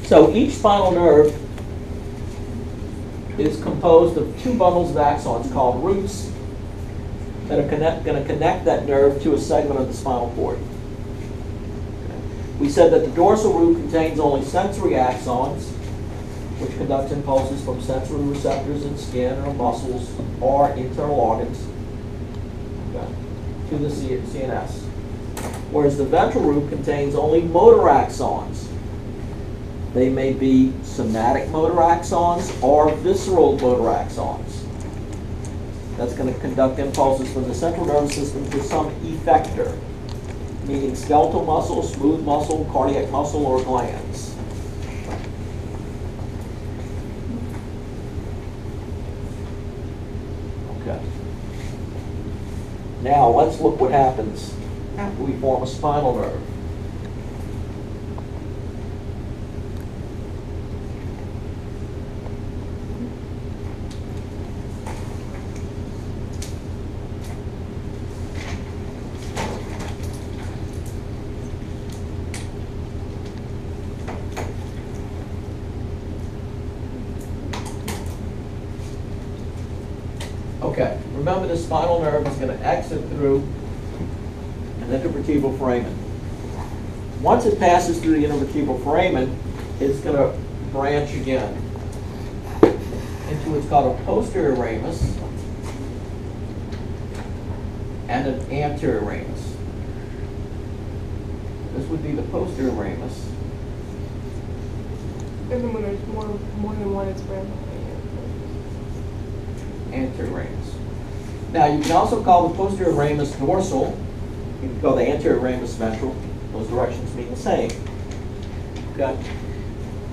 So each spinal nerve is composed of two bundles of axons called roots that are going to connect that nerve to a segment of the spinal cord. We said that the dorsal root contains only sensory axons, which conduct impulses from sensory receptors in skin or muscles or internal organs to the CNS. Whereas the ventral root contains only motor axons. They may be somatic motor axons or visceral motor axons. That's going to conduct impulses from the central nervous system to some effector, meaning skeletal muscle, smooth muscle, cardiac muscle, or glands. Okay. Now let's look what happens after we form a spinal nerve. Okay, remember the spinal nerve is going to exit through an intervertebral foramen. Once it passes through the intervertebral foramen, it's going to branch again into what's called a posterior ramus and an anterior ramus. This would be the posterior ramus. And then when there's more than one, it's branching. Anterior ramus. Now you can also call the posterior ramus dorsal. You can call the anterior ramus ventral. Those directions mean the same. Okay.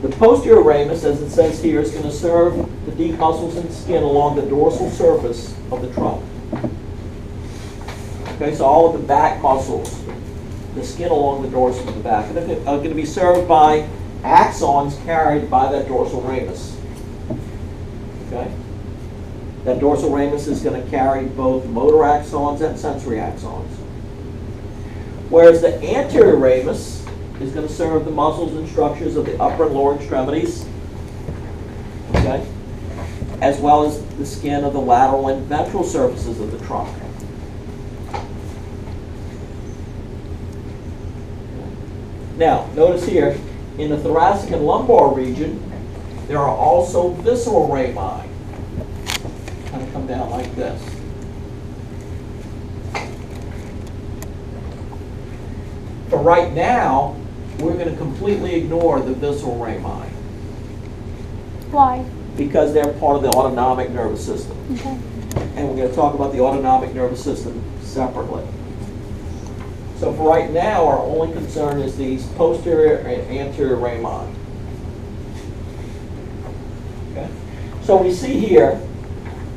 The posterior ramus, as it says here, is going to serve the deep muscles and skin along the dorsal surface of the trunk. Okay, so all of the back muscles, the skin along the dorsal of the back, are going to be served by axons carried by that dorsal ramus. Okay. That dorsal ramus is going to carry both motor axons and sensory axons. Whereas the anterior ramus is going to serve the muscles and structures of the upper and lower extremities, okay, as well as the skin of the lateral and ventral surfaces of the trunk. Now, notice here, in the thoracic and lumbar region, there are also visceral rami. Kind of come down like this. For right now, we're going to completely ignore the visceral rami. Why? Because they're part of the autonomic nervous system. Okay. And we're going to talk about the autonomic nervous system separately. So for right now, our only concern is these posterior and anterior rami. Okay? So we see here,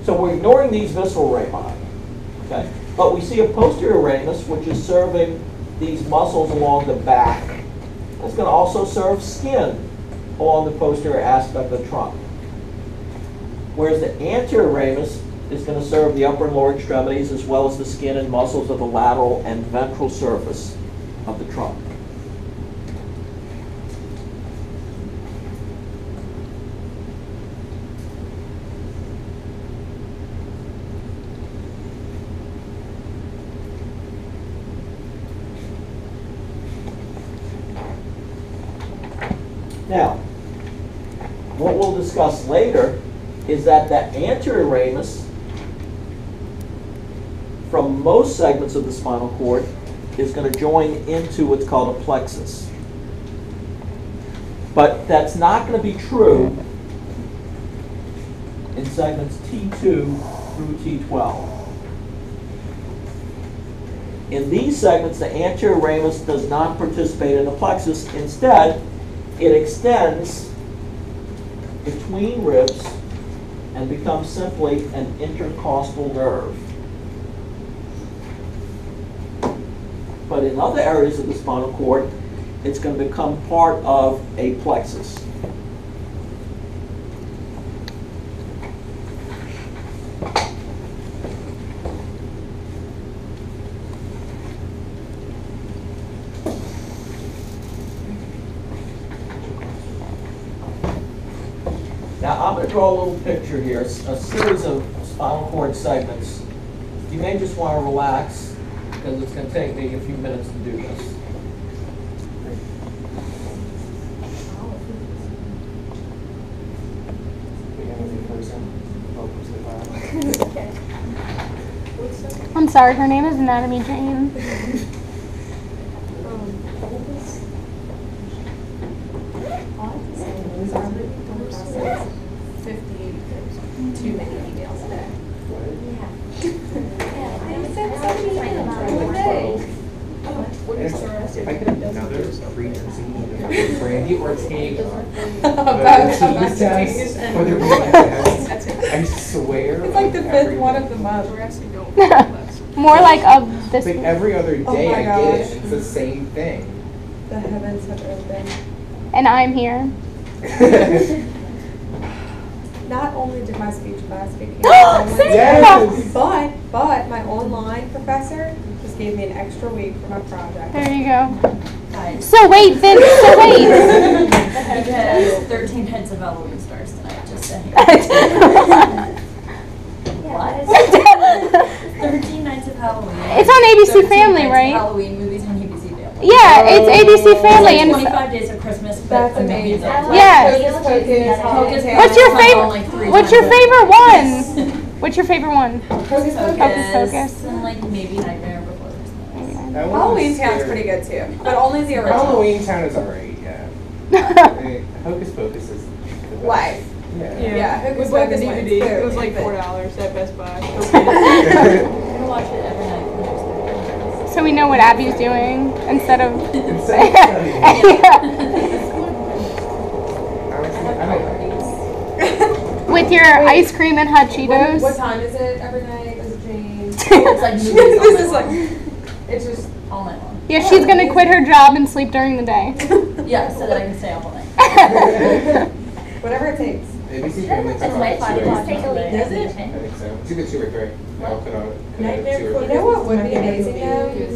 so we're ignoring these visceral rami, okay? But we see a posterior ramus, which is serving these muscles along the back. It's going to also serve skin along the posterior aspect of the trunk. Whereas the anterior ramus is going to serve the upper and lower extremities as well as the skin and muscles of the lateral and ventral surface of the trunk. Now, what we'll discuss later is that the anterior ramus, from most segments of the spinal cord, is going to join into what's called a plexus. But that's not going to be true in segments T2 through T12. In these segments, the anterior ramus does not participate in the plexus. Instead, it extends between ribs and becomes simply an intercostal nerve. But in other areas of the spinal cord, it's going to become part of a plexus. I'm going to draw a little picture here, a series of spinal cord segments. You may just want to relax because it's going to take me a few minutes to do this. I'm sorry, her name is Anatomy Jane. Too many emails today. I could have another frequency of Brandy Ortega. About cheese test. Or the Brandy test. I swear. It's like the fifth every one day. of the month. More like of this. It's like every other day Oh my I get gosh. it. It's the same thing. The heavens have opened. And I'm here. Not only did my speech class get Yes! but my online professor just gave me an extra week for my project. There you go. So wait, Vince, so wait. Because 13 Heads of Halloween stars tonight, just saying. What? 13 Nights of Halloween. It's on ABC 13 Family, Nights of right? Halloween movies on ABC Family. Yeah, it's ABC Family. It's And like 25 Days of Christmas, but That's a million amazing. dollars. Yeah. Hocus Pocus, Hocus Haunted What's your Pocus Tales. on like favorite? 3 What's your times. favorite one? What's your favorite one? Hocus Hocus Pocus. Pocus. And like maybe Nightmare Before Christmas. That one Halloween was Town's scary. pretty good too, but only the original. Halloween Town is alright, yeah. Hocus Pocus is the best. Life. Yeah. Yeah, It Hocus was like the Pocus wins, DVD. It was clearly, like but- $4 at Best Buy. I'm gonna watch it every night for the next 3 So we know what Abby's doing instead of. Instead of studying. Yeah. Honestly, I don't know. With your ice cream and hot Cheetos. What time is it every night? Is it Jane? It's like movies all This night is like, long. it's just, All night long. Yeah, she's gonna quit her job and sleep during the day. Yeah, so that I can stay up all night. whatever it takes. ABC Family It's comes on like at 5 2 o'clock. a.m. Does it? I think so. It's either 2 or 3. I'll put on Nightmare 2 Before or You know what would be amazing though? If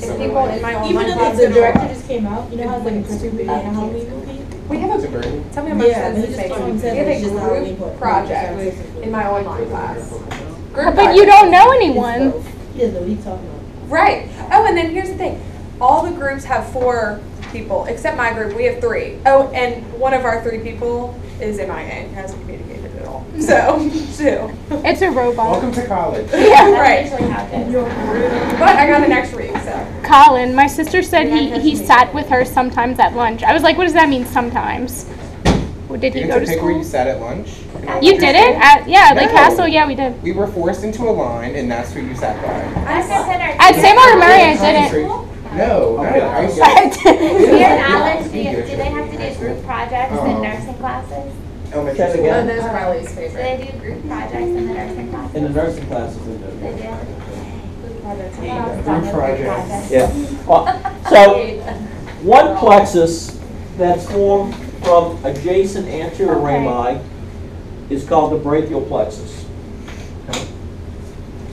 Summer people Night. in my Even online if class the did director all- just came out, you know how it's like a Christmas movie and a Halloween movie? We have Tim a, Burton? tell me how much Yeah, sense they this just makes. fucking We said have it's just a Halloween group project in my online class. Group But you don't know It's anyone. both. Yeah, what are you talking about? Right. Oh, and then here's the thing. All the groups have 4 people, except my group. We have 3. Oh, and one of our 3 people is MIA and hasn't communicated at all. So, 2. It's a robot. Welcome to college. Yeah. Right. But I got an extra week, so. Colin, my sister said he sat with her sometimes at lunch. I was like, what does that mean sometimes? Well, did he You go get to to pick where you school? sat at lunch? You did it? At, yeah, Lake No. Castle, yeah, we did. We were forced into a line, and that's who you sat by. At St. Martin Murray, I didn't. No, not at I ISO. didn't. Here in Alice, do they have to do group projects in nursing classes? Elementary Check school. again. Those are my least Do favorite. they do group projects in the nursing classes? In the nursing classes, they do. They do. Group projects. I thought I was Group done with group projects. projects. Yeah. So, one plexus that's formed from adjacent anterior Okay. rami is called the brachial plexus. Okay?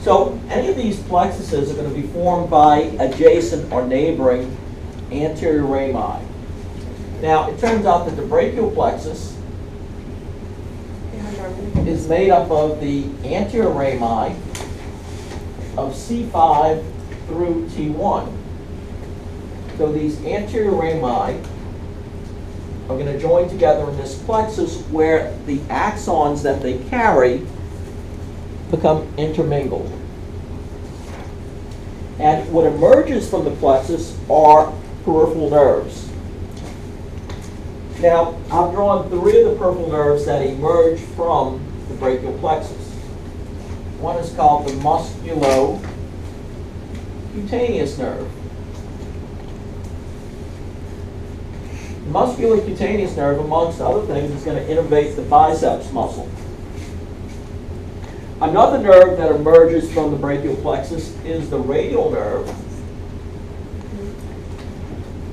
So, any of these plexuses are going to be formed by adjacent or neighboring anterior rami. Now, it turns out that the brachial plexus is made up of the anterior rami of C5 through T1. So these anterior rami are going to join together in this plexus where the axons that they carry become intermingled. And what emerges from the plexus are peripheral nerves. Now, I've drawn 3 of the peripheral nerves that emerge from the brachial plexus. One is called the musculocutaneous nerve. The musculocutaneous nerve, amongst other things, is going to innervate the biceps muscle. Another nerve that emerges from the brachial plexus is the radial nerve.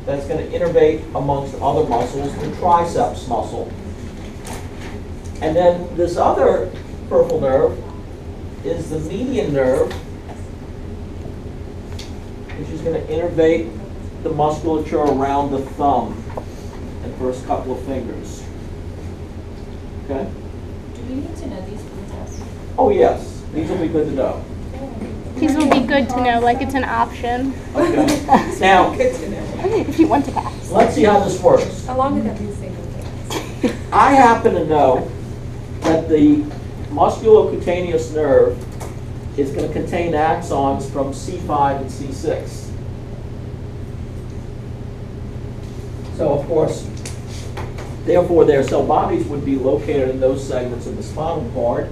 That's going to innervate, amongst other muscles, the triceps muscle. And then this other peripheral nerve is the median nerve, which is going to innervate the musculature around the thumb and first couple of fingers. Okay? Do we need to know these for the test? Oh, yes, these will be good to know. These will be good to know, like it's an option Okay. Now, Good to know. if you want to pass. let's see how this works. How long would that be single thing? I happen to know that the musculocutaneous nerve is going to contain axons from C5 and C6. So, of course, therefore their cell bodies would be located in those segments of the spinal cord.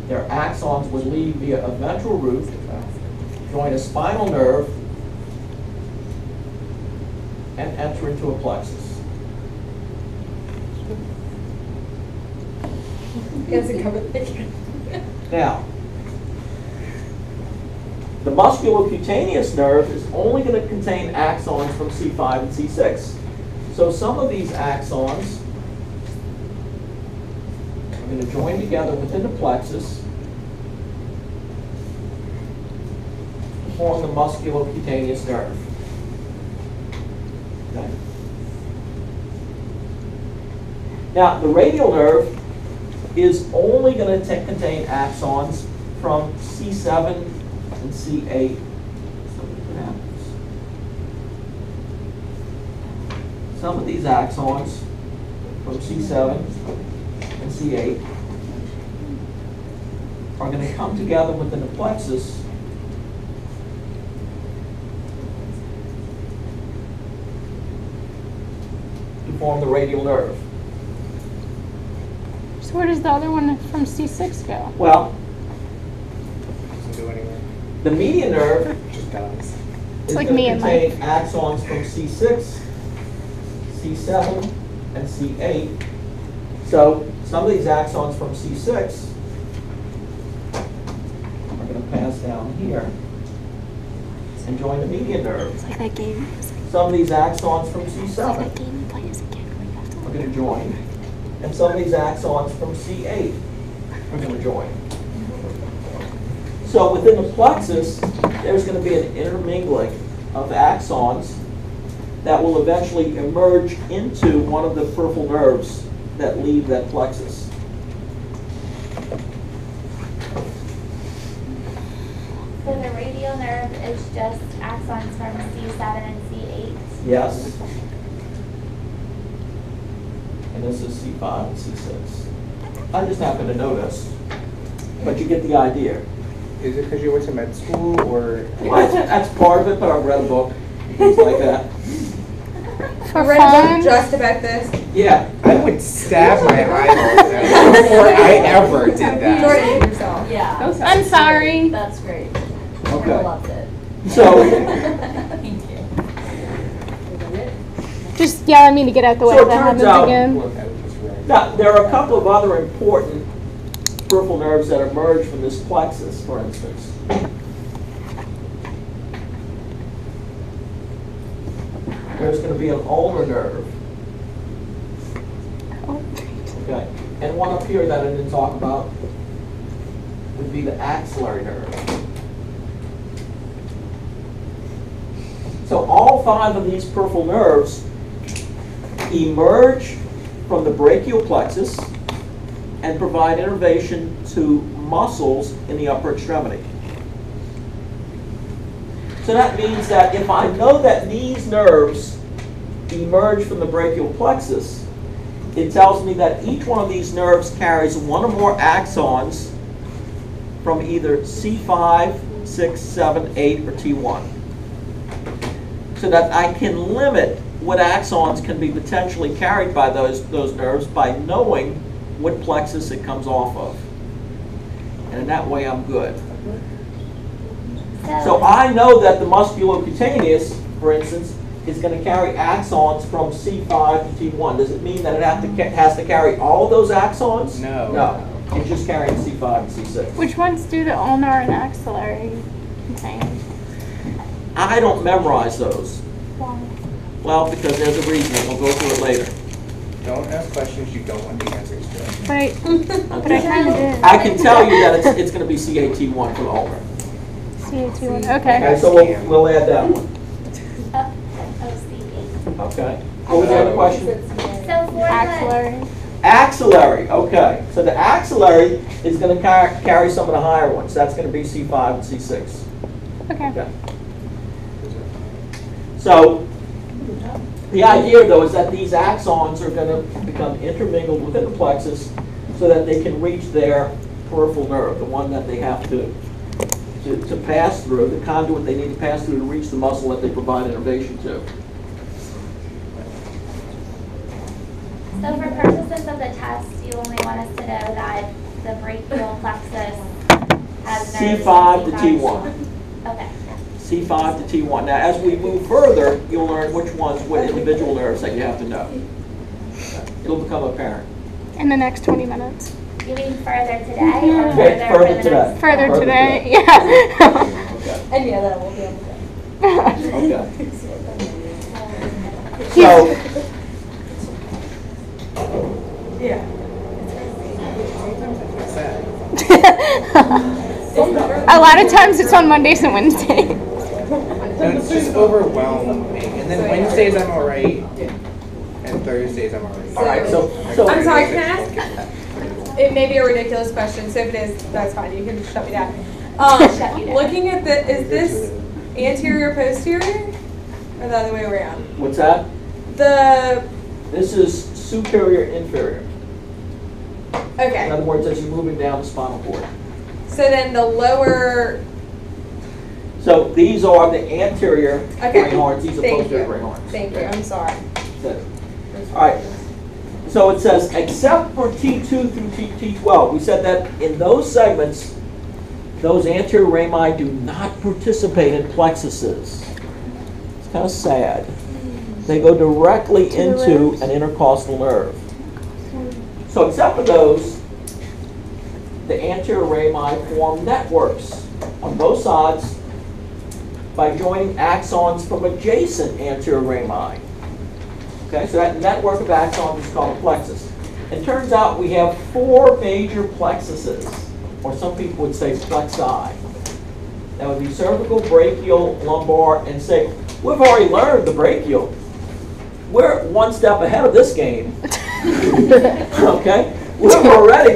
Their axons would leave via a ventral root, join a spinal nerve, and enter into a plexus. He hasn't covered the picture. Now, the musculocutaneous nerve is only going to contain axons from C5 and C6. So some of these axons are going to join together within the plexus to form the musculocutaneous nerve. Okay. Now, the radial nerve is only going to contain axons from C7 and C8. So what happens? Some of these axons from C7 and C8 are going to come together within the plexus to form the radial nerve. So where does the other one from C6 go? Well, Doesn't do anything. the median nerve Just dies. is like going me to and contain axons from C6, C7, and C8. So some of these axons from C6 are going to pass down here and join the median nerve. It's like that game. Some of these axons from It's like C7 that game we played as a kid where you have to are going to join, and some of these axons from C8 are going to join. So within the plexus, there's going to be an intermingling of axons that will eventually emerge into one of the peripheral nerves that leave that plexus. So the radial nerve is just axons from C7 and C8. Yes. And this is C5 and C6. I just happen to know this, but you get the idea. Is it because you went to med school or? Well, that's part of it, but I've read a book, things like that. For I read a book fun. just about this. Yeah. I would stab my eyeballs out before I ever did that. Jordan, yourself. Yeah. I'm sorry. That's great. I Okay. loved it. So, Thank you. Just yell at me to get out the way So if it that turns happens out- again. Look, I was just ready. now, there are a couple of other important peripheral nerves that emerge from this plexus, for instance. There's going to be an ulnar nerve. Okay. And one up here that I didn't talk about would be the axillary nerve. So all 5 of these peripheral nerves emerge from the brachial plexus and provide innervation to muscles in the upper extremity. So that means that if I know that these nerves emerge from the brachial plexus, it tells me that each one of these nerves carries one or more axons from either C5, 6, 7, 8, or T1. So that I can limit what axons can be potentially carried by those nerves by knowing what plexus it comes off of. And in that way, I'm good. So I know that the musculocutaneous, for instance, is going to carry axons from C5 to T1. Does it mean that it has to carry all of those axons? No. No. It's just carrying C5 and C6. Which ones do the ulnar and axillary contain? I don't memorize those. Why? Well, because there's a reason. We'll go through it later. Don't ask questions you don't want the answers to. But I kind of did. I can tell you that it's going to be C8T1 for the ulnar. C81. Okay, Okay. so we'll add that one. C8. Okay. What was the other question? So for the, Axillary. Axillary, okay. So the axillary is going to carry some of the higher ones. That's going to be C5 and C6. Okay. Okay. So the idea, though, is that these axons are going to become intermingled within the plexus so that they can reach their peripheral nerve, the one that they have to pass through, the conduit they need to pass through to reach the muscle that they provide innervation to. So for purposes of the test, you only want us to know that the brachial plexus has nerves C5 to in T1. Okay. C5 to T1. Now, as we move further, you'll learn which ones, what individual nerves that you have to know. It'll become apparent. In the next 20 minutes. You mean further today or Okay, further further for the today. next? Further today, yeah. Okay. And yeah, that will be on the Okay. So, Yeah. A lot of times it's on Mondays and Wednesdays. No, it's just overwhelming. And then Wednesdays I'm alright, and Thursdays I'm alright. all right, so I'm sorry, can I ask? It may be a ridiculous question, so if it is, that's fine, you can shut me down. Shut you down. Looking at the, is this anterior, posterior, or the other way around? what's that? The, This is superior, inferior. In okay, other words, as you're moving down the spinal cord. so then the lower, So these are the anterior Okay. brain horns. These are Thank posterior you. brain horns. thank you, I'm sorry. That's it. All right. So it says, except for T2 through T12. We said that in those segments, those anterior rami do not participate in plexuses. It's kind of sad. They go directly into an intercostal nerve. So except for those, the anterior rami form networks on both sides by joining axons from adjacent anterior rami. Okay, so that network of axons is called a plexus. It turns out we have 4 major plexuses, or some people would say plexi. That would be cervical, brachial, lumbar, and sacral. We've already learned the brachial. We're one step ahead of this game. Okay? We've already